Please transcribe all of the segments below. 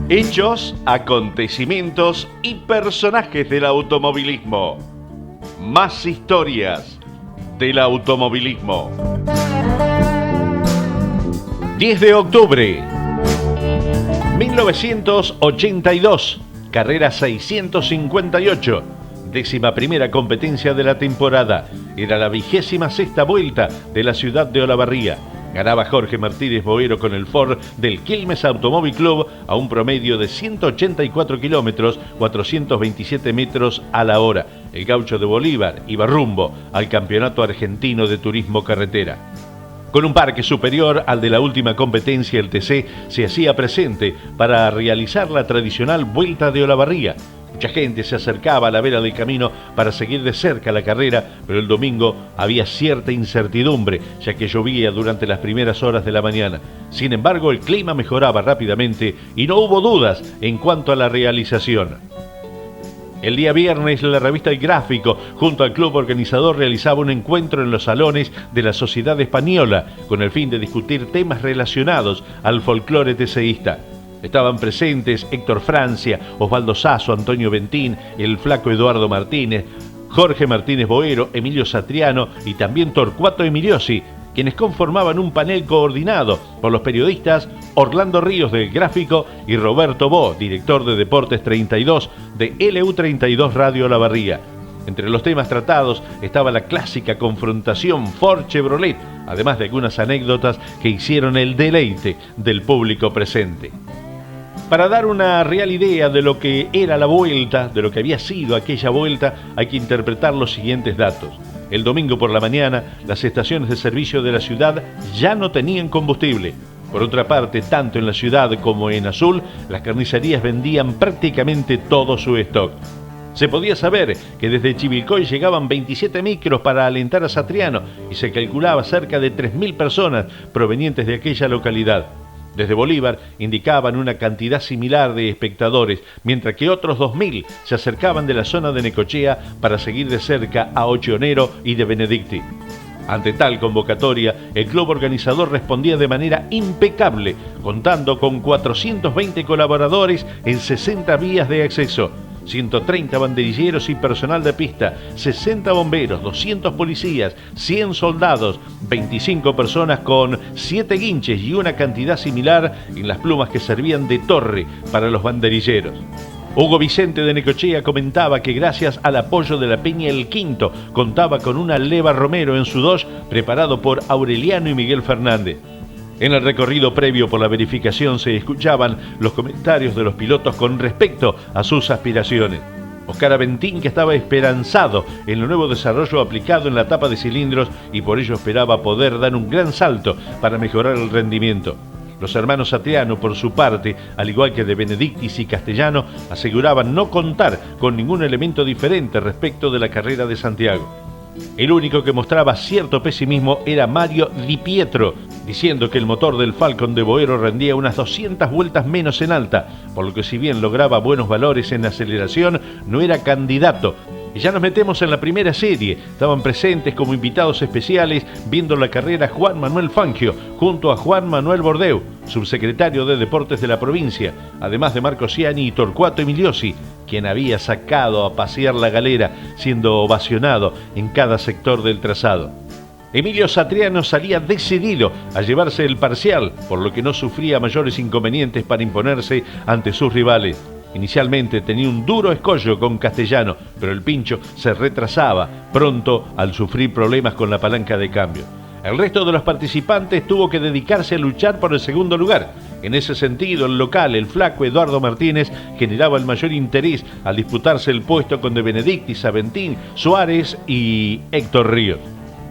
Hechos, acontecimientos y personajes del automovilismo. Más historias del automovilismo. 10 de octubre 1982, carrera 658, 11ª competencia de la temporada. Era la 26ª vuelta de la ciudad de Olavarría. Ganaba Jorge Martínez Boero con el Ford del Quilmes Automóvil Club a un promedio de 184 kilómetros, 427 metros a la hora. El gaucho de Bolívar iba rumbo al Campeonato Argentino de Turismo Carretera. Con un parque superior al de la última competencia, el TC se hacía presente para realizar la tradicional Vuelta de Olavarría. Mucha gente se acercaba a la vera del camino para seguir de cerca la carrera, pero el domingo había cierta incertidumbre, ya que llovía durante las primeras horas de la mañana. Sin embargo, el clima mejoraba rápidamente y no hubo dudas en cuanto a la realización. El día viernes, la revista El Gráfico, junto al club organizador, realizaba un encuentro en los salones de la Sociedad Española, con el fin de discutir temas relacionados al folclore TCista. Estaban presentes Héctor Francia, Osvaldo Sasso, Antonio Bentín, el flaco Eduardo Martínez, Jorge Martínez Boero, Emilio Satriano y también Torcuato Emiliosi, quienes conformaban un panel coordinado por los periodistas Orlando Ríos del Gráfico y Roberto Bo, director de Deportes 32 de LU32 Radio Olavarría. Entre los temas tratados estaba la clásica confrontación Ford-Chevrolet, además de algunas anécdotas que hicieron el deleite del público presente. Para dar una real idea de lo que era la vuelta, de lo que había sido aquella vuelta, hay que interpretar los siguientes datos. El domingo por la mañana, las estaciones de servicio de la ciudad ya no tenían combustible. Por otra parte, tanto en la ciudad como en Azul, las carnicerías vendían prácticamente todo su stock. Se podía saber que desde Chivilcoy llegaban 27 micros para alentar a Satriano y se calculaba cerca de 3.000 personas provenientes de aquella localidad. Desde Bolívar indicaban una cantidad similar de espectadores, mientras que otros 2.000 se acercaban de la zona de Necochea para seguir de cerca a Ochionero y de Benedicti. Ante tal convocatoria, el club organizador respondía de manera impecable, contando con 420 colaboradores en 60 vías de acceso, 130 banderilleros y personal de pista, 60 bomberos, 200 policías, 100 soldados, 25 personas con 7 guinches y una cantidad similar en las plumas que servían de torre para los banderilleros. Hugo Vicente de Necochea comentaba que gracias al apoyo de la Peña El Quinto contaba con una Leva Romero en su Dodge preparado por Aureliano y Miguel Fernández. En el recorrido previo por la verificación se escuchaban los comentarios de los pilotos con respecto a sus aspiraciones. Oscar Aventín, que estaba esperanzado en el nuevo desarrollo aplicado en la tapa de cilindros y por ello esperaba poder dar un gran salto para mejorar el rendimiento. Los hermanos Satriano, por su parte, al igual que de Benedictis y Castellano, aseguraban no contar con ningún elemento diferente respecto de la carrera de Santiago. El único que mostraba cierto pesimismo era Mario Di Pietro, diciendo que el motor del Falcon de Boero rendía unas 200 vueltas menos en alta, por lo que si bien lograba buenos valores en aceleración, no era candidato. Y ya nos metemos en la primera serie. Estaban presentes como invitados especiales viendo la carrera Juan Manuel Fangio, junto a Juan Manuel Bordeu, subsecretario de Deportes de la provincia, además de Marco Ciani y Torcuato Emiliosi, quien había sacado a pasear la galera, siendo ovacionado en cada sector del trazado. Emilio Satriano salía decidido a llevarse el parcial, por lo que no sufría mayores inconvenientes para imponerse ante sus rivales. Inicialmente tenía un duro escollo con Castellano, pero el pincho se retrasaba pronto al sufrir problemas con la palanca de cambio. El resto de los participantes tuvo que dedicarse a luchar por el segundo lugar. En ese sentido, el local, el flaco Eduardo Martínez, generaba el mayor interés al disputarse el puesto con De Benedictis, Aventín, Suárez y Héctor Ríos.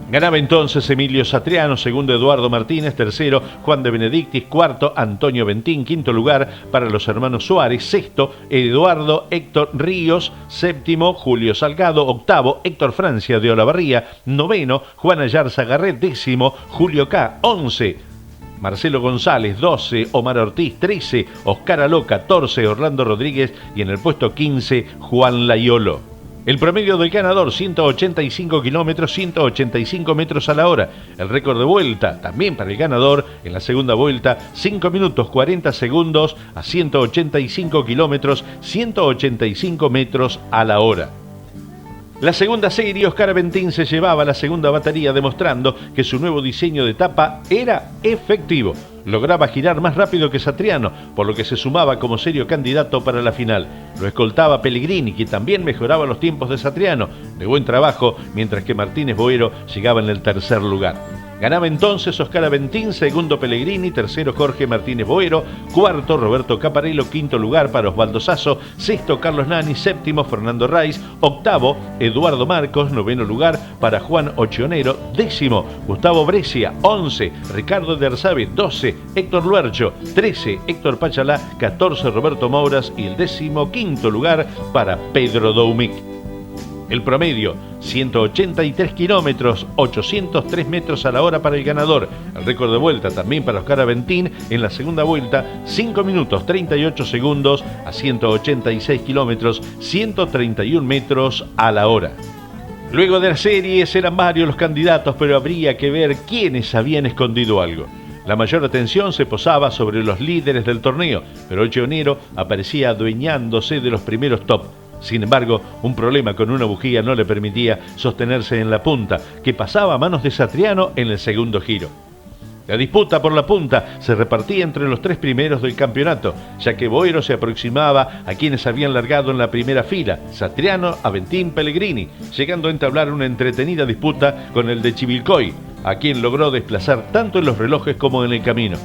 Ganaba entonces Emilio Satriano, segundo Eduardo Martínez, tercero Juan de Benedictis, cuarto Antonio Bentín, quinto lugar para los hermanos Suárez, sexto Eduardo Héctor Ríos, séptimo Julio Salgado, octavo Héctor Francia de Olavarría, noveno Juan Ayarza Garret, décimo Julio K, 11 Marcelo González, 12 Omar Ortiz, 13 Oscar Aló, 14 Orlando Rodríguez y en el puesto 15 Juan Laiolo. El promedio del ganador, 185 kilómetros, 185 metros a la hora. El récord de vuelta, también para el ganador, en la segunda vuelta, 5 minutos 40 segundos a 185 kilómetros, 185 metros a la hora. La segunda serie, Oscar Aventín se llevaba la segunda batería, demostrando que su nuevo diseño de etapa era efectivo. Lograba girar más rápido que Satriano, por lo que se sumaba como serio candidato para la final. Lo escoltaba Pellegrini, que también mejoraba los tiempos de Satriano, de buen trabajo, mientras que Martínez Boero llegaba en el tercer lugar. Ganaba entonces Oscar Aventín, segundo Pellegrini, tercero Jorge Martínez Boero, cuarto Roberto Caparello, quinto lugar para Osvaldo Sasso, sexto Carlos Nani, séptimo Fernando Raiz, octavo Eduardo Marcos, noveno lugar para Juan Ochionero, décimo Gustavo Brescia, 11 Ricardo de Arzabe, 12 Héctor Luercho, 13 Héctor Pachalá, 14 Roberto Mouras y el 15º lugar para Pedro Doumic. El promedio, 183 kilómetros, 803 metros a la hora para el ganador. El récord de vuelta también para Oscar Aventín en la segunda vuelta, 5 minutos 38 segundos a 186 kilómetros, 131 metros a la hora. Luego de las series eran varios los candidatos, pero habría que ver quiénes habían escondido algo. La mayor atención se posaba sobre los líderes del torneo, pero el Ochionero aparecía adueñándose de los primeros top. Sin embargo, un problema con una bujía no le permitía sostenerse en la punta, que pasaba a manos de Satriano en el segundo giro. La disputa por la punta se repartía entre los tres primeros del campeonato, ya que Boero se aproximaba a quienes habían largado en la primera fila, Satriano, Aventín, Pellegrini, llegando a entablar una entretenida disputa con el de Chivilcoy, a quien logró desplazar tanto en los relojes como en el camino.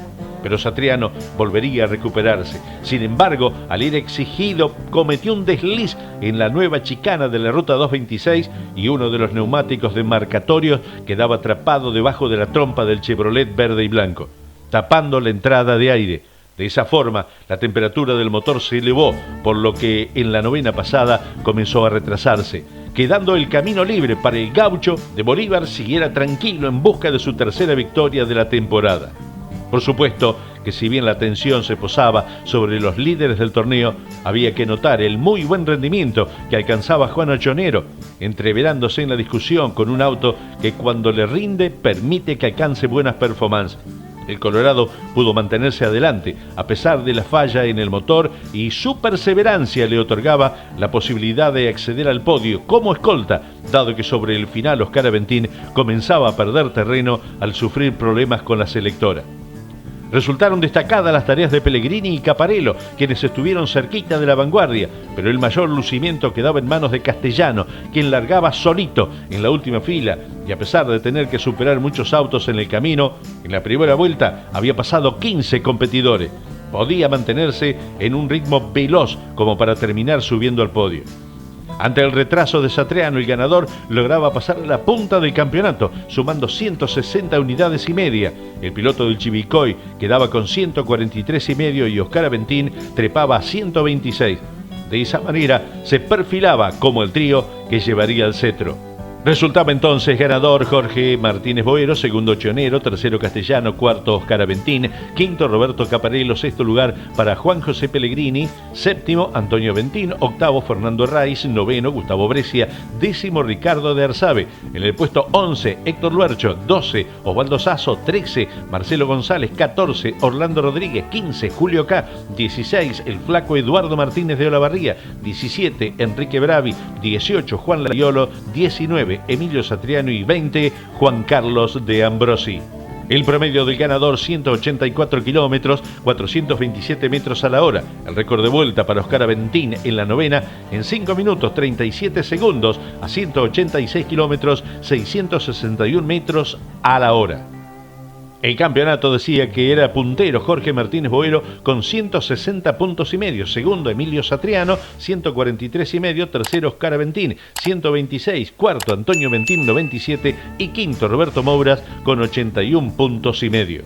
Pero Satriano volvería a recuperarse. Sin embargo, al ir exigido, cometió un desliz en la nueva chicana de la ruta 226 y uno de los neumáticos demarcatorios quedaba atrapado debajo de la trompa del Chevrolet verde y blanco, tapando la entrada de aire. De esa forma, la temperatura del motor se elevó, por lo que en la novena pasada comenzó a retrasarse, quedando el camino libre para el gaucho de Bolívar siguiera tranquilo en busca de su tercera victoria de la temporada. Por supuesto que si bien la atención se posaba sobre los líderes del torneo, había que notar el muy buen rendimiento que alcanzaba Juan Ochionero, entreverándose en la discusión con un auto que cuando le rinde permite que alcance buenas performances. El Colorado pudo mantenerse adelante a pesar de la falla en el motor y su perseverancia le otorgaba la posibilidad de acceder al podio como escolta, dado que sobre el final Oscar Aventín comenzaba a perder terreno al sufrir problemas con la selectora. Resultaron destacadas las tareas de Pellegrini y Caparello, quienes estuvieron cerquita de la vanguardia, pero el mayor lucimiento quedaba en manos de Castellano, quien largaba solito en la última fila, y a pesar de tener que superar muchos autos en el camino, en la primera vuelta había pasado 15 competidores. Podía mantenerse en un ritmo veloz como para terminar subiendo al podio. Ante el retraso de Satriano, el ganador lograba pasar a la punta del campeonato, sumando 160 unidades y media. El piloto del Chivilcoy quedaba con 143 y medio y Oscar Aventín trepaba a 126. De esa manera se perfilaba como el trío que llevaría el cetro. Resultaba entonces ganador Jorge Martínez Boero, segundo Ochionero, tercero Castellano, cuarto Oscar Aventín, quinto Roberto Caparello, sexto lugar para Juan José Pellegrini, séptimo Antonio Aventín, octavo Fernando Raiz, noveno Gustavo Brescia, décimo Ricardo de Arzabe. En el puesto 11 Héctor Luercho, 12 Osvaldo Sasso, 13 Marcelo González, 14 Orlando Rodríguez, 15 Julio K, 16 el flaco Eduardo Martínez de Olavarría, 17 Enrique Bravi, 18 Juan Laiolo, 19 Emilio Satriano y 20 Juan Carlos de Ambrosi. El promedio del ganador, 184 kilómetros, 427 metros a la hora. El récord de vuelta para Oscar Aventín en la novena en 5 minutos 37 segundos a 186 kilómetros, 661 metros a la hora. El campeonato decía que era puntero Jorge Martínez Boero con 160 puntos y medio, segundo Emilio Satriano, 143 y medio, tercero Oscar Aventín, 126, cuarto Antonio Aventín, 97 y quinto Roberto Mouras con 81 puntos y medio.